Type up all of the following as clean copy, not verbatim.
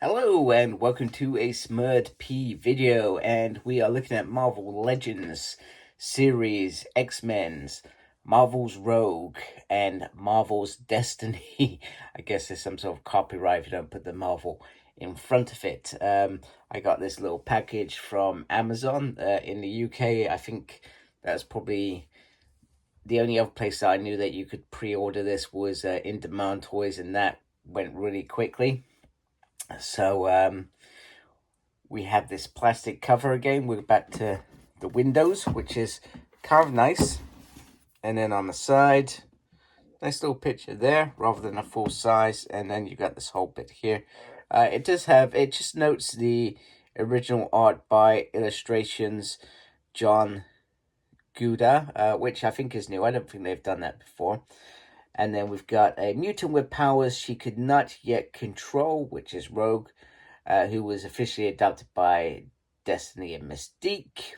Hello and welcome to a Smurd P video, and we are looking at Marvel Legends series, X-Men's, Marvel's Rogue, and Marvel's Destiny. I guess there's some sort of copyright if you don't put the Marvel in front of it. I got this little package from Amazon in the UK. I think that's probably the only other place that I knew that you could pre-order this was In Demand Toys, and that went really quickly. So we have this plastic cover again. We're back to the windows, which is kind of nice. And then on the side, nice little picture there rather than a full size. And then you got this whole bit here. It just notes the original art by Illustrations John Gouda, which I think is new. I don't think they've done that before. And then we've got a mutant with powers she could not yet control, which is Rogue, who was officially adopted by Destiny and Mystique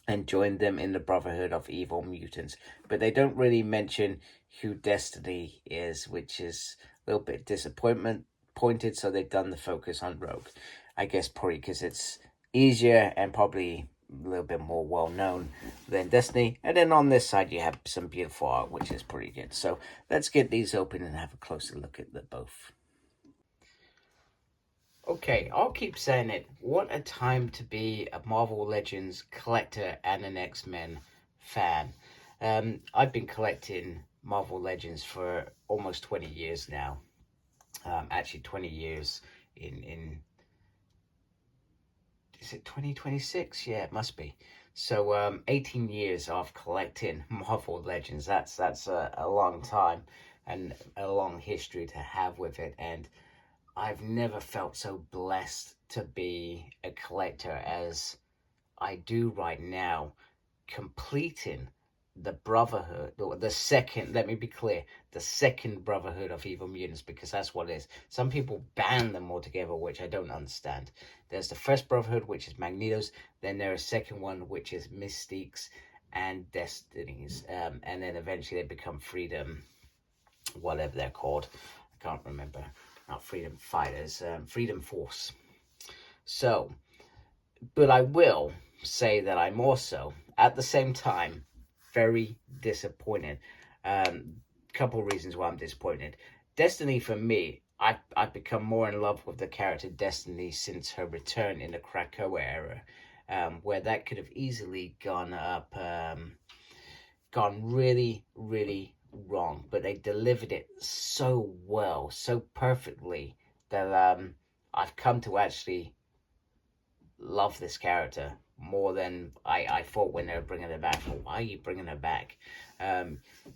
and joined them in the Brotherhood of Evil Mutants. But they don't really mention who Destiny is, which is a little bit disappointed, so they've done the focus on Rogue. I guess probably because it's easier and probably a little bit more well-known than Destiny. And then on this side, you have some beautiful art, which is pretty good. So let's get these open and have a closer look at them both. Okay, I'll keep saying it. What a time to be a Marvel Legends collector and an X-Men fan. I've been collecting Marvel Legends for almost 20 years now. Actually, 20 years in is it 2026? Yeah, it must be. So 18 years of collecting Marvel Legends. That's a long time and a long history to have with it. And I've never felt so blessed to be a collector as I do right now, completing the Brotherhood, the second, let me be clear, the second Brotherhood of Evil Mutants, because that's what it is. Some people ban them all together, which I don't understand. There's the first Brotherhood, which is Magneto's, then there's a second one, which is Mystique's and Destiny's, and then eventually they become Freedom, whatever they're called. I can't remember. Not Freedom Fighters, Freedom Force. So, but I will say that I'm also, at the same time, very disappointed. Couple reasons why I'm disappointed. Destiny, for me, I've become more in love with the character Destiny since her return in the Krakoa era, where that could have easily gone really, really wrong, but they delivered it so well, so perfectly that I've come to actually love this character more than I thought when they were bringing her back. Well, why are you bringing her back?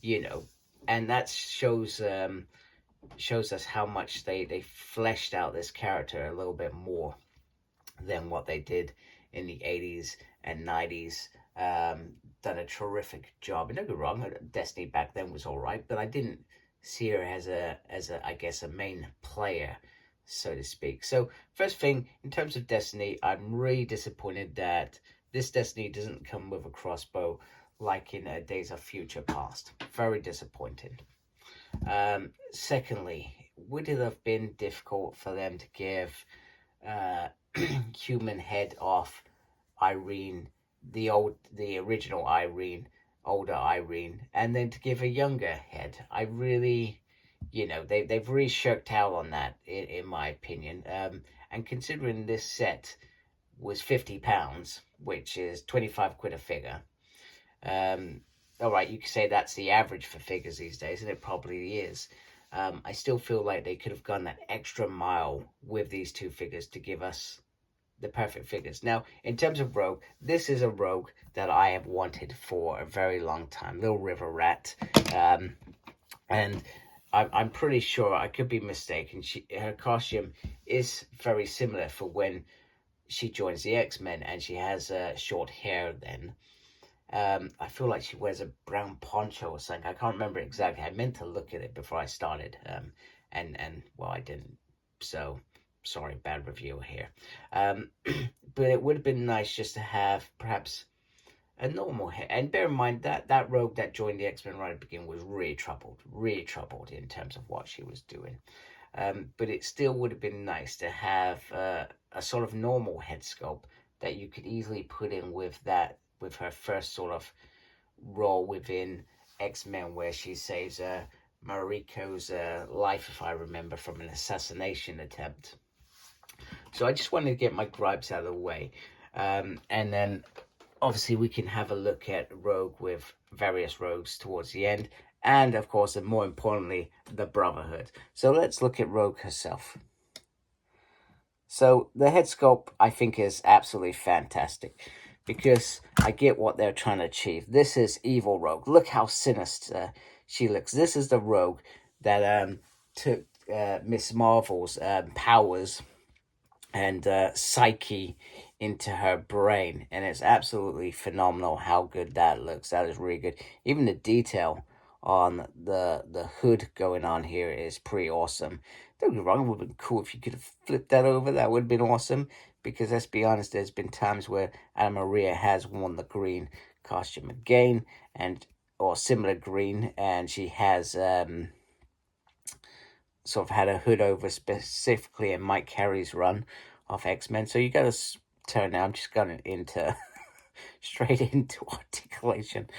You know, and that shows us how much they fleshed out this character a little bit more than what they did in the 80s and 90s. Done a terrific job. And don't get me wrong, Destiny back then was all right, but I didn't see her as a I guess a main player, so to speak. So first thing, in terms of Destiny, I'm really disappointed that this Destiny doesn't come with a crossbow like in Days of Future Past. Very disappointed. Secondly, would it have been difficult for them to give human head off Irene, the original Irene, older Irene, and then to give a younger head? I really, they've really shirked out on that, in my opinion. And considering this set was £50, which is 25 quid a figure, all right, you could say that's the average for figures these days, and it probably is. I still feel like they could have gone that extra mile with these two figures to give us the perfect figures. Now, in terms of Rogue, this is a Rogue that I have wanted for a very long time. Little River Rat. And I'm pretty sure, I could be mistaken, her costume is very similar for when she joins the X-Men, and she has short hair then. I feel like she wears a brown poncho or something. I can't remember exactly. I meant to look at it before I started. And well, I didn't. So, sorry, bad review here. But it would have been nice just to have perhaps a normal hair. And bear in mind that Rogue that joined the X-Men right at the beginning was really troubled in terms of what she was doing. but it still would have been nice to have a sort of normal head sculpt that you could easily put in with her first sort of role within X-Men, where she saves Mariko's life, if I remember, from an assassination attempt. So I just wanted to get my gripes out of the way. And then obviously we can have a look at Rogue with various rogues towards the end. And of course, and more importantly, the Brotherhood. So let's look at Rogue herself. So the head sculpt, I think, is absolutely fantastic, because I get what they're trying to achieve. This is evil Rogue. Look how sinister she looks. This is the Rogue that took Miss Marvel's powers and psyche into her brain, and it's absolutely phenomenal how good that looks. That is really good. Even the detail on the hood going on here is pretty awesome. Don't get me wrong, it would have been cool if you could have flipped that over. That would have been awesome, because let's be honest, there's been times where Anna Maria has worn the green costume again, or similar green, and she has sort of had a hood over, specifically in Mike Carey's run of X-Men. So you got to turn now. I'm just going into straight into articulation.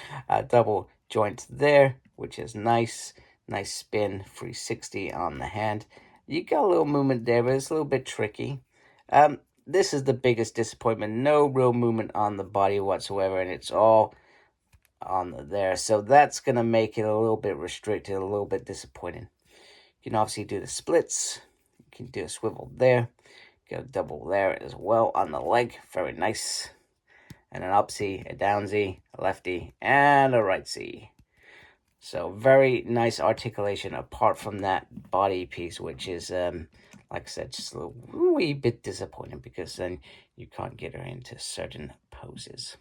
Double joint there, which is nice. Nice spin, 360 on the hand. You got a little movement there, but it's a little bit tricky. This is the biggest disappointment. No real movement on the body whatsoever, and it's all on there. So that's going to make it a little bit restricted, a little bit disappointing. You can obviously do the splits. You can do a swivel there. Get a double there as well on the leg. Very nice. And an up C, a down Z, a lefty, and a right Z. So very nice articulation apart from that body piece, which is, like I said, just a wee bit disappointing, because then you can't get her into certain poses.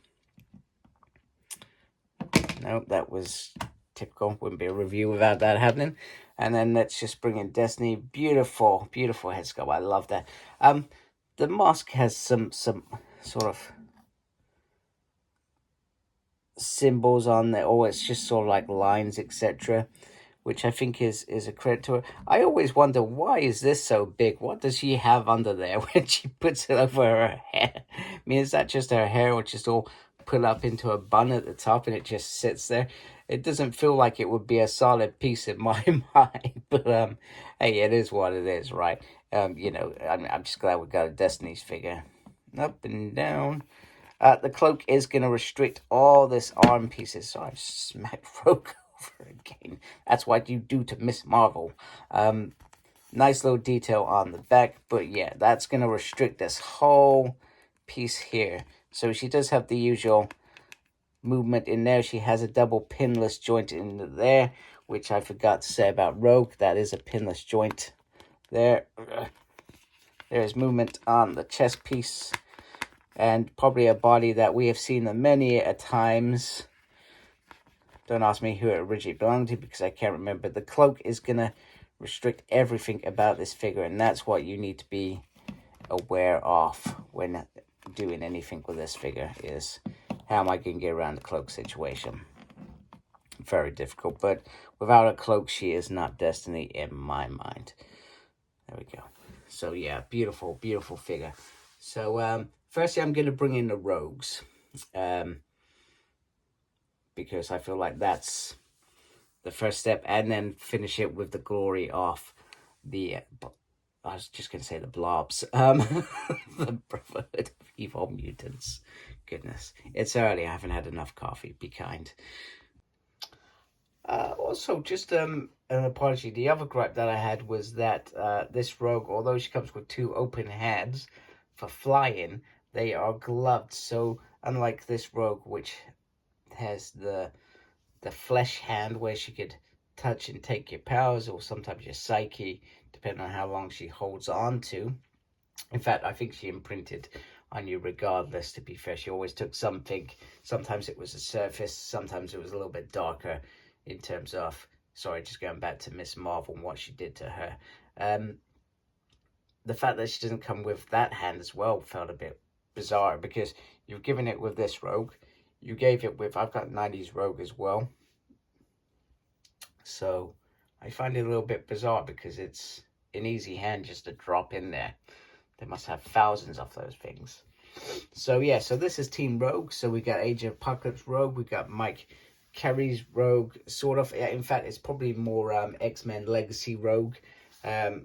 No, that was typical. Wouldn't be a review without that happening. And then let's just bring in Destiny. Beautiful, beautiful head sculpt. I love that. The mask has some sort of symbols on there, or it's just sort of like lines, etc., which I think is a credit to her. I always wonder, why is this so big? What does she have under there when she puts it over her hair? I mean, is that just her hair, or just all put up into a bun at the top and it just sits there? It doesn't feel like it would be a solid piece in my mind, but hey, it is what it is, right? You know, I'm just glad we got a Destiny's figure. Up and down. The cloak is going to restrict all this arm pieces, so I've smacked Rogue over again. That's what you do to Miss Marvel. Nice little detail on the back, but yeah, that's going to restrict this whole piece here. So she does have the usual movement in there. She has a double pinless joint in there, which I forgot to say about Rogue. That is a pinless joint there. There's movement on the chest piece, and probably a body that we have seen many a times. Don't ask me who it originally belonged to, because I can't remember. The cloak is going to restrict everything about this figure, and that's what you need to be aware of when doing anything with this figure, is how am I going to get around the cloak situation. Very difficult, but without a cloak, she is not Destiny in my mind. There we go. So yeah, beautiful, beautiful figure. So firstly, I'm going to bring in the rogues, because I feel like that's the first step, and then finish it with the glory of the, I was just going to say the blobs, the Brotherhood of Evil Mutants. Goodness, it's early, I haven't had enough coffee, be kind. Also, just an apology, the other gripe that I had was that this rogue, although she comes with 2 open hands for flying, they are gloved. So unlike this rogue, which has the flesh hand where she could touch and take your powers, or sometimes your psyche, depending on how long she holds on to. In fact, I think she imprinted on you regardless, to be fair. She always took something. Sometimes it was a surface, sometimes it was a little bit darker in terms of, sorry, just going back to Miss Marvel and what she did to her. The fact that she doesn't come with that hand as well felt a bit bizarre, because you've given it with this rogue. You gave it with, I've got 90s rogue as well. So I find it a little bit bizarre, because it's an easy hand just to drop in there. They must have thousands of those things. So yeah, so this is Team Rogue. So we got Age of Apocalypse Rogue. We got Mike Carey's Rogue. Sort of. In fact, it's probably more X-Men Legacy Rogue.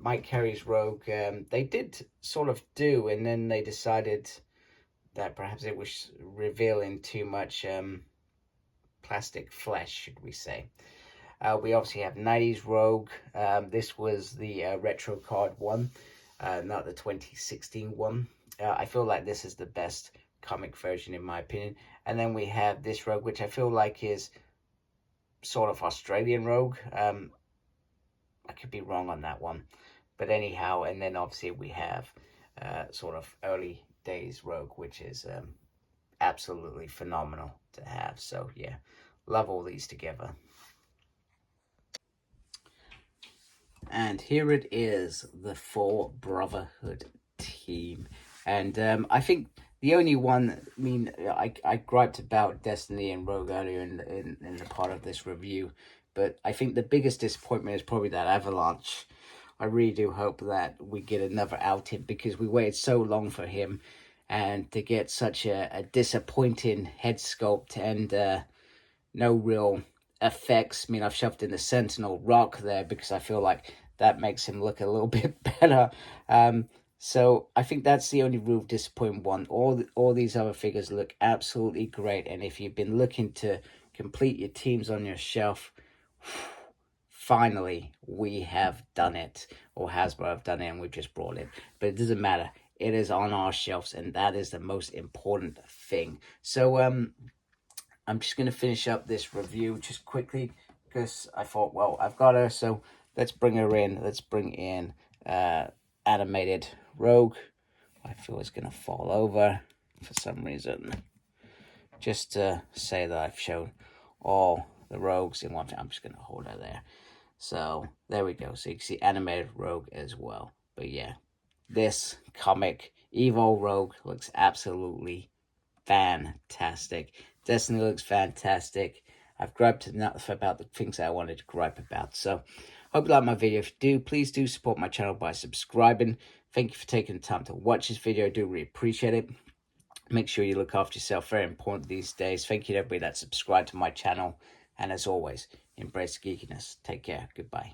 Mike Carey's Rogue. They did sort of do, and then they decided that perhaps it was revealing too much plastic flesh, should we say. We obviously have 90s Rogue. This was the retro card one, not the 2016 one. I feel like this is the best comic version in my opinion. And then we have this Rogue, which I feel like is sort of Australian Rogue. I could be wrong on that one. But anyhow, and then obviously we have sort of early days Rogue, which is absolutely phenomenal to have. So yeah, love all these together. And here it is, the full Brotherhood team. And I think the only one, I mean, I griped about Destiny and Rogue earlier in the part of this review, but I think the biggest disappointment is probably that Avalanche. I really do hope that we get another outing, because we waited so long for him, and to get such a disappointing head sculpt and no real effects. I mean, I've shoved in the Sentinel Rock there because I feel like that makes him look a little bit better. So I think that's the only real disappointing one. All these other figures look absolutely great, and if you've been looking to complete your teams on your shelf, finally we have done it, or Hasbro have done it, and we've just brought it. But it doesn't matter. It is on our shelves, and that is the most important thing. So I'm just going to finish up this review just quickly, because I thought, well, I've got her, so let's bring her in. Let's bring in Animated Rogue. I feel it's going to fall over for some reason. Just to say that I've shown all the Rogues in one thing. I'm just going to hold her there. So there we go. So you can see Animated Rogue as well. But yeah, this comic, Evo Rogue, looks absolutely fantastic. Destiny looks fantastic. I've griped enough about the things that I wanted to gripe about. So, hope you like my video. If you do, please do support my channel by subscribing. Thank you for taking the time to watch this video. I do really appreciate it. Make sure you look after yourself. Very important these days. Thank you to everybody that subscribed to my channel. And as always, embrace geekiness. Take care. Goodbye.